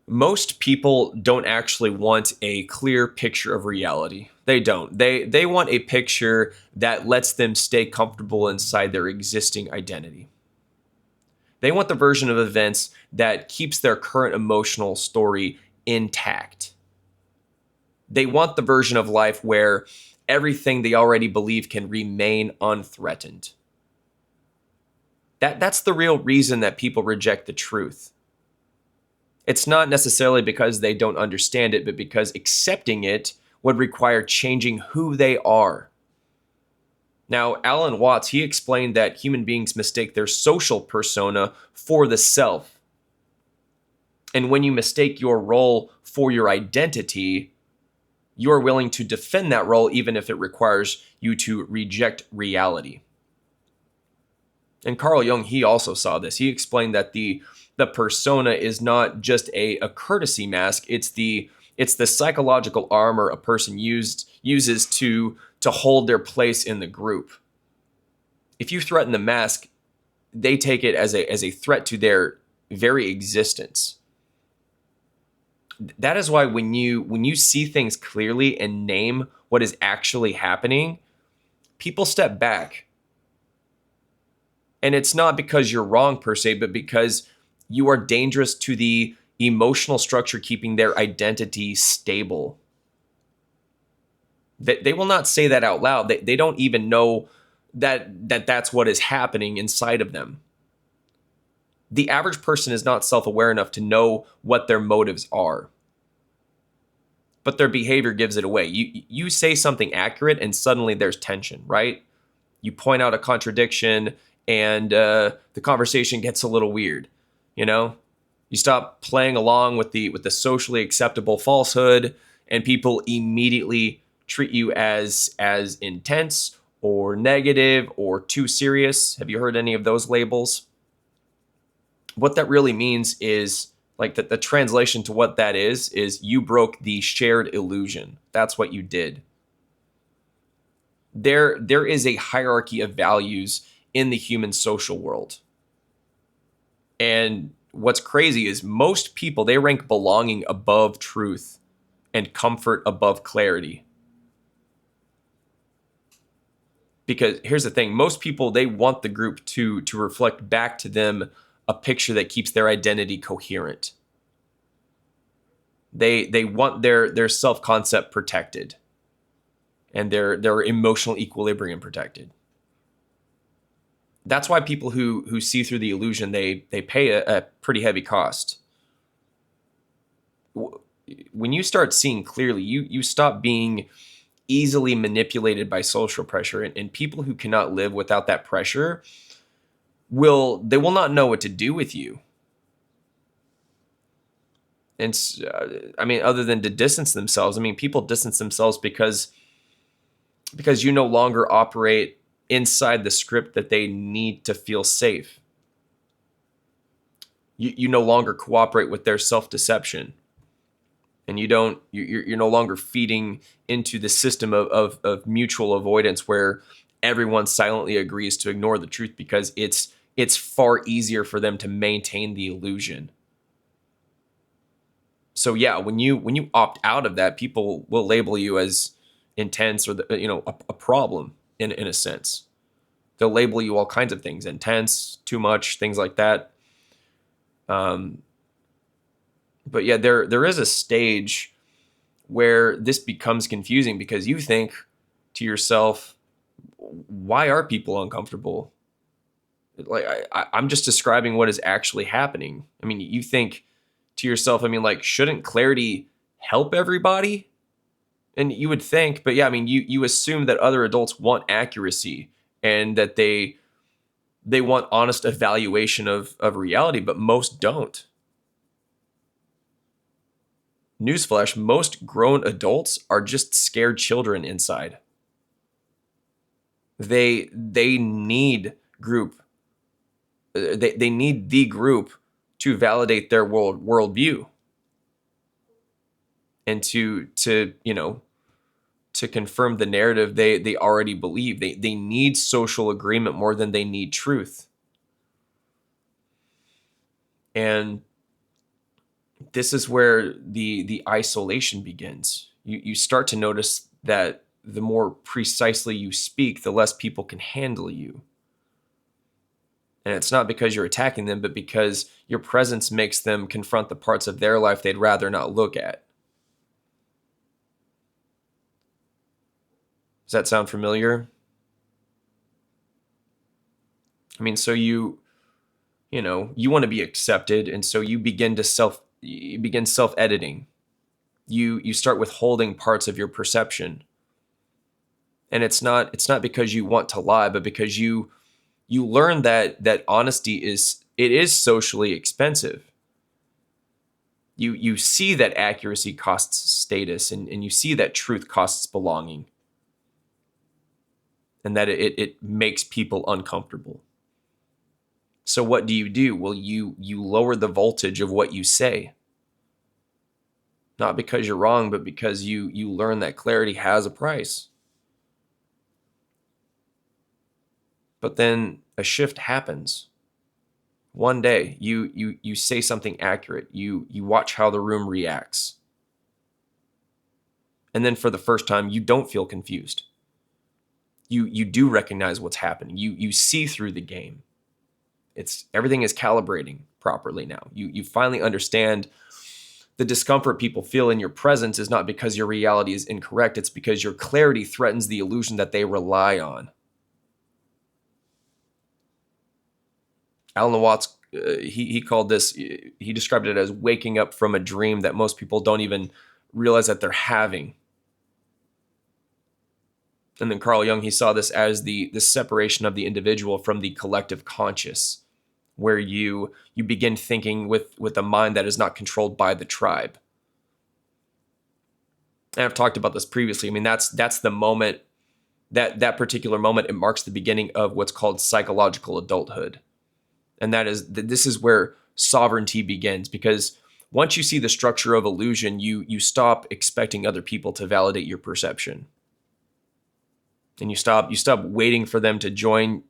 Most people don't actually want a clear picture of reality. They don't. They want a picture that lets them stay comfortable inside their existing identity. They want the version of events that keeps their current emotional story intact. They want the version of life where everything they already believe can remain unthreatened. That's the real reason that people reject the truth. It's not necessarily because they don't understand it, but because accepting it would require changing who they are. Now, Alan Watts, he explained that human beings mistake their social persona for the self. And when you mistake your role for your identity, you are willing to defend that role even if it requires you to reject reality. And Carl Jung, he also saw this. He explained that the persona is not just a courtesy mask. It's the psychological armor a person uses to hold their place in the group. If you threaten the mask, they take it as a threat to their very existence. That is why when you see things clearly and name what is actually happening, people step back. And it's not because you're wrong per se, but because you are dangerous to the emotional structure keeping their identity stable. They will not say that out loud. They don't even know that's what is happening inside of them. The average person is not self-aware enough to know what their motives are. But their behavior gives it away. You say something accurate and suddenly there's tension, right? You point out a contradiction and the conversation gets a little weird, you know? You stop playing along with the socially acceptable falsehood and people immediately treat you as intense or negative or too serious. Have you heard any of those labels? What that really means is like the translation to what that is you broke the shared illusion. That's what you did. There is a hierarchy of values in the human social world. And what's crazy is most people, they rank belonging above truth and comfort above clarity. Because here's the thing, most people, they want the group to reflect back to them a picture that keeps their identity coherent. They want their self-concept protected and their emotional equilibrium protected. That's why people who see through the illusion, they pay a pretty heavy cost. When you start seeing clearly, you stop being easily manipulated by social pressure, and people who cannot live without that pressure will not know what to do with you. And I mean, other than to distance themselves, I mean, people distance themselves because you no longer operate inside the script that they need to feel safe. You no longer cooperate with their self-deception. And you're no longer feeding into the system of mutual avoidance where everyone silently agrees to ignore the truth because it's far easier for them to maintain the illusion. So yeah, when you opt out of that, people will label you as intense or a problem in a sense. They'll label you all kinds of things, intense, too much, things like that. But yeah, there is a stage where this becomes confusing because you think to yourself, why are people uncomfortable? Like I'm just describing what is actually happening. I mean, you think to yourself, I mean, like, shouldn't clarity help everybody? And you would think, but yeah, I mean, you assume that other adults want accuracy and that they want honest evaluation of reality, but most don't. Newsflash, most grown adults are just scared children inside. They need group. They need the group to validate their worldview and to confirm the narrative they already believe. They need social agreement more than they need truth. And This is where the isolation begins. You start to notice that the more precisely you speak, the less people can handle you. And it's not because you're attacking them, but because your presence makes them confront the parts of their life they'd rather not look at. Does that sound familiar? I mean, so you want to be accepted, and so you begin self-editing. You start withholding parts of your perception. And it's not because you want to lie, but because you learn that honesty is socially expensive. You see that accuracy costs status, and you see that truth costs belonging, and that it makes people uncomfortable. So what do? Well, you lower the voltage of what you say. Not because you're wrong, but because you learn that clarity has a price. But then a shift happens. One day you say something accurate. You watch how the room reacts. And then for the first time, you don't feel confused. You do recognize what's happening. You see through the game. Everything is calibrating properly now. You finally understand the discomfort people feel in your presence is not because your reality is incorrect. It's because your clarity threatens the illusion that they rely on. Alan Watts, he called this, he described it as waking up from a dream that most people don't even realize that they're having. And then Carl Jung, he saw this as the separation of the individual from the collective conscious, where you begin thinking with a mind that is not controlled by the tribe. And I've talked about this previously. I mean, that's the moment, that particular moment, it marks the beginning of what's called psychological adulthood. And this is where sovereignty begins, because once you see the structure of illusion, you stop expecting other people to validate your perception. And you stop waiting for them to join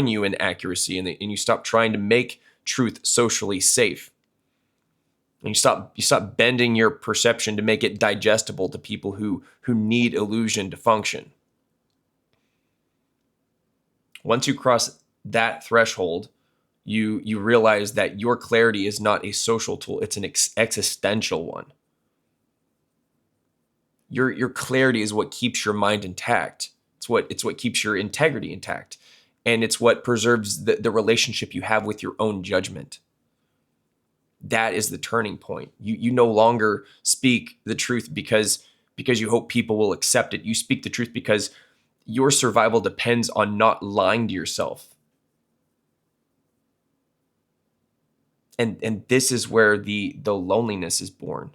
you in accuracy, and you stop trying to make truth socially safe. And you stop bending your perception to make it digestible to people who need illusion to function. Once you cross that threshold, you realize that your clarity is not a social tool, it's an existential one. Your clarity is what keeps your mind intact. It's what keeps your integrity intact. And it's what preserves the relationship you have with your own judgment. That is the turning point. You no longer speak the truth because you hope people will accept it. You speak the truth because your survival depends on not lying to yourself. And this is where the loneliness is born.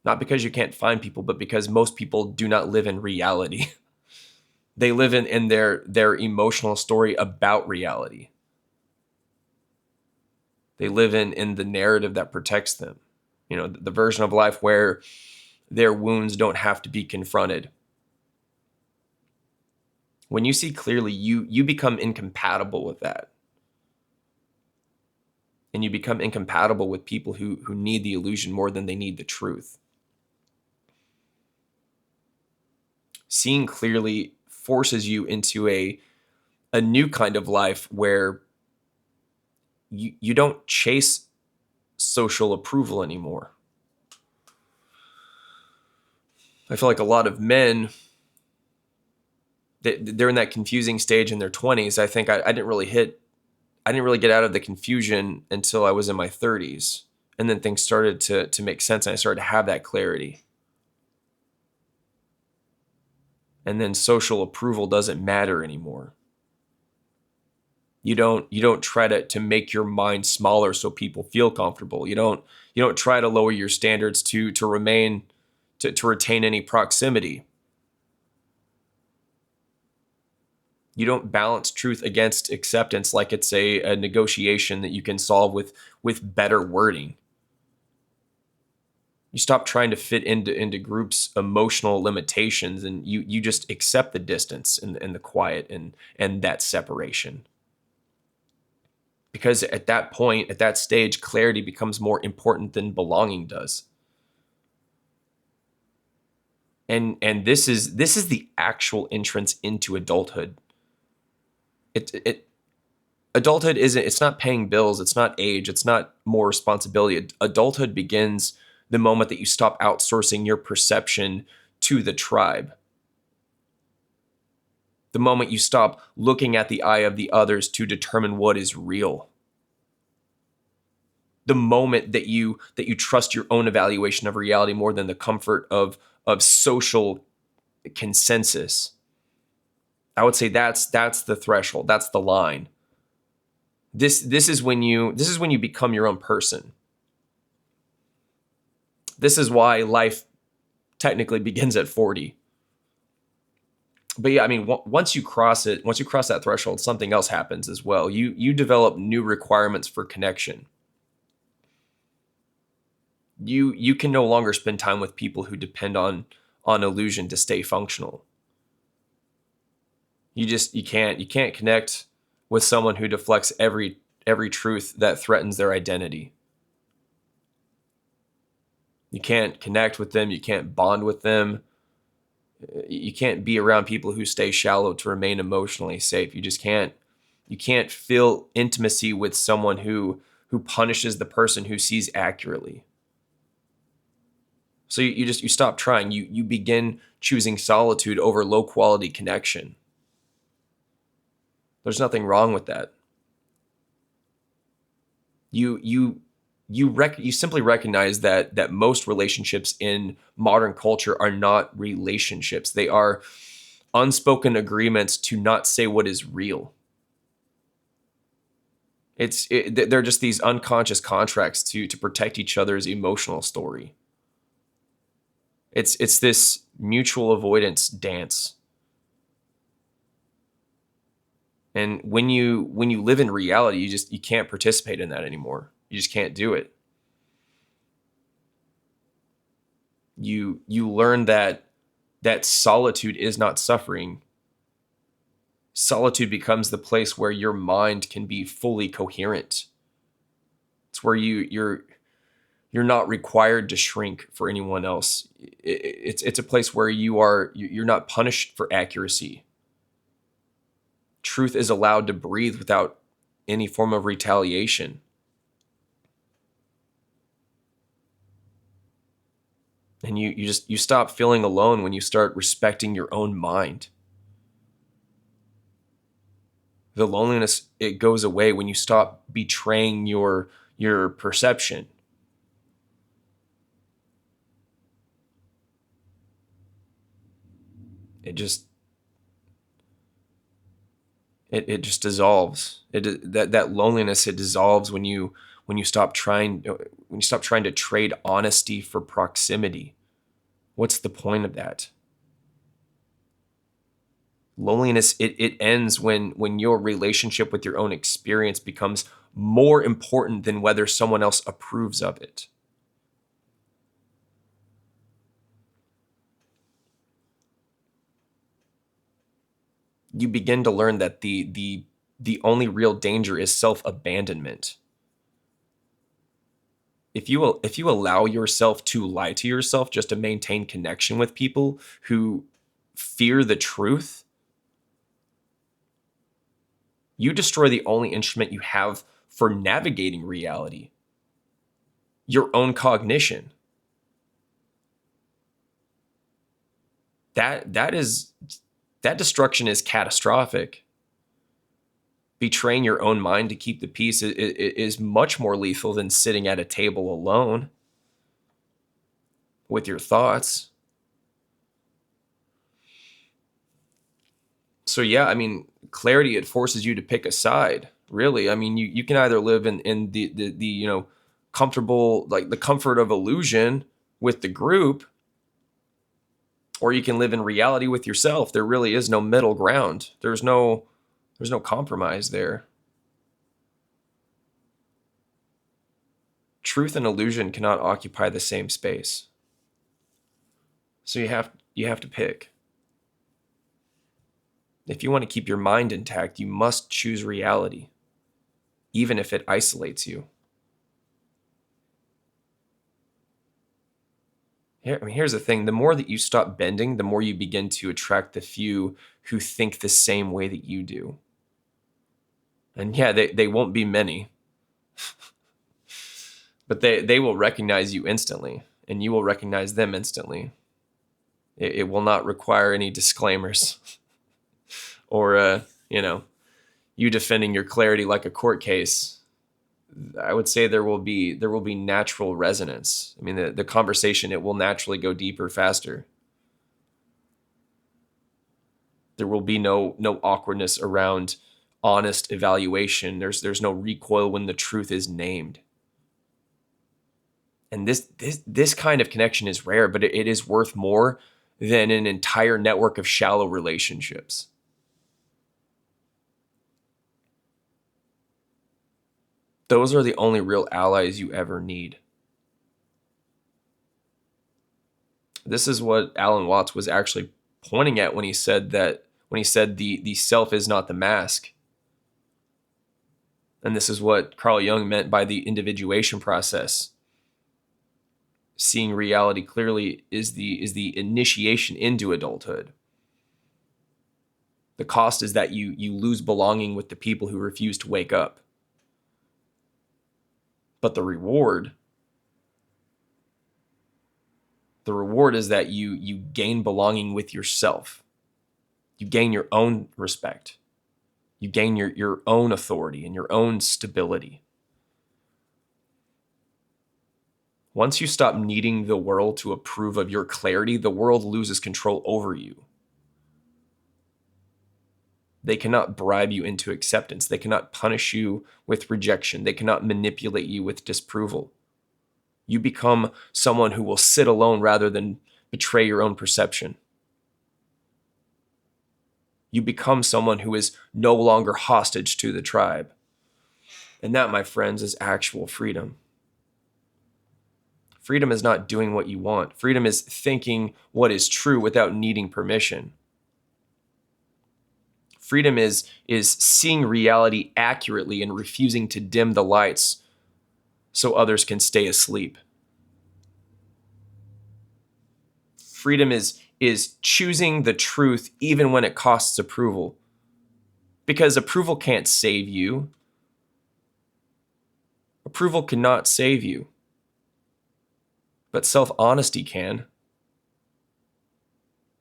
Not because you can't find people, but because most people do not live in reality. They live in their emotional story about reality. They live in the narrative that protects them. The version of life where their wounds don't have to be confronted. When you see clearly, you become incompatible with that. And you become incompatible with people who need the illusion more than they need the truth. Seeing clearly forces you into a new kind of life where you don't chase social approval anymore. I feel like a lot of men, they're in that confusing stage in their 20s. I think I didn't really get out of the confusion until I was in my 30s. And then things started to make sense, and I started to have that clarity. And then social approval doesn't matter anymore. You don't try to make your mind smaller so people feel comfortable. You don't try to lower your standards to retain any proximity. You don't balance truth against acceptance like it's a negotiation that you can solve with better wording. You stop trying to fit into groups' emotional limitations, and you just accept the distance and the quiet and that separation. Because at that point, at that stage, clarity becomes more important than belonging does. And this is the actual entrance into adulthood. It adulthood isn't, it's not paying bills, it's not age, it's not more responsibility. Adulthood begins the moment that you stop outsourcing your perception to the tribe. The moment you stop looking at the eye of the others to determine what is real. The moment that you trust your own evaluation of reality more than the comfort of social consensus. I would say that's the threshold. That's the line. This is when you become your own person. This is why life technically begins at 40. But yeah, I mean, once you cross that threshold, something else happens as well. You develop new requirements for connection. You can no longer spend time with people who depend on illusion to stay functional. You can't connect with someone who deflects every truth that threatens their identity. You can't connect with them, you can't bond with them. You can't be around people who stay shallow to remain emotionally safe. You can't feel intimacy with someone who punishes the person who sees accurately. So you stop trying. You begin choosing solitude over low quality connection. There's nothing wrong with that. You simply recognize that most relationships in modern culture are not relationships. They are unspoken agreements to not say what is real. They're just these unconscious contracts to protect each other's emotional story. It's this mutual avoidance dance. And when you live in reality, you can't participate in that anymore. You just can't do it. You learn that solitude is not suffering. Solitude becomes the place where your mind can be fully coherent. It's where you're not required to shrink for anyone else. It's a place where you're not punished for accuracy. Truth is allowed to breathe without any form of retaliation. And you stop feeling alone when you start respecting your own mind. The loneliness, it goes away when you stop betraying your perception. It just it just dissolves. That loneliness, it dissolves when you stop trying to trade honesty for proximity. What's the point of that? Loneliness, it ends when your relationship with your own experience becomes more important than whether someone else approves of it. You begin to learn that the only real danger is self-abandonment. If you allow yourself to lie to yourself just to maintain connection with people who fear the truth, you destroy the only instrument you have for navigating reality, your own cognition. That destruction is catastrophic. Betraying your own mind to keep the peace is much more lethal than sitting at a table alone with your thoughts. So yeah, I mean, clarity, it forces you to pick a side. Really, I mean, you can either live in the comfortable, like the comfort of illusion with the group, or you can live in reality with yourself. There really is no middle ground. There's no compromise there. Truth and illusion cannot occupy the same space. So you have to pick. If you want to keep your mind intact, you must choose reality, even if it isolates you. Here's the thing. The more that you stop bending, the more you begin to attract the few who think the same way that you do. And yeah, they won't be many, but they will recognize you instantly, and you will recognize them instantly. It will not require any disclaimers or, you defending your clarity like a court case. I would say there will be natural resonance. I mean, the conversation, it will naturally go deeper, faster. There will be no awkwardness around honest evaluation. There's no recoil when the truth is named. And this kind of connection is rare, but it is worth more than an entire network of shallow relationships. Those are the only real allies you ever need. This is what Alan Watts was actually pointing at when he said the self is not the mask. And this is what Carl Jung meant by the individuation process. Seeing reality clearly is the initiation into adulthood. The cost is that you lose belonging with the people who refuse to wake up. But the reward is that you gain belonging with yourself. You gain your own respect. You gain your own authority and your own stability. Once you stop needing the world to approve of your clarity, the world loses control over you. They cannot bribe you into acceptance. They cannot punish you with rejection. They cannot manipulate you with disapproval. You become someone who will sit alone rather than betray your own perception. You become someone who is no longer hostage to the tribe. And that, my friends, is actual freedom. Freedom is not doing what you want. Freedom is thinking what is true without needing permission. Freedom is seeing reality accurately and refusing to dim the lights so others can stay asleep. Freedom is choosing the truth even when it costs approval. Because approval can't save you. Approval cannot save you. But self-honesty can.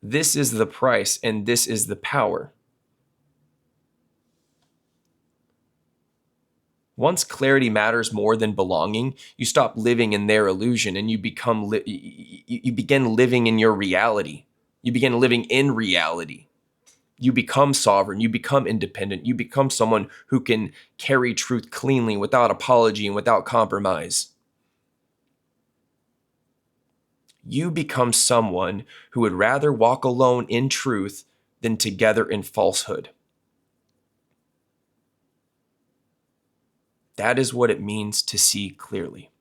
This is the price, and this is the power. Once clarity matters more than belonging, you stop living in their illusion and you begin living in your reality. You begin living in reality. You become sovereign. You become independent. You become someone who can carry truth cleanly without apology and without compromise. You become someone who would rather walk alone in truth than together in falsehood. That is what it means to see clearly.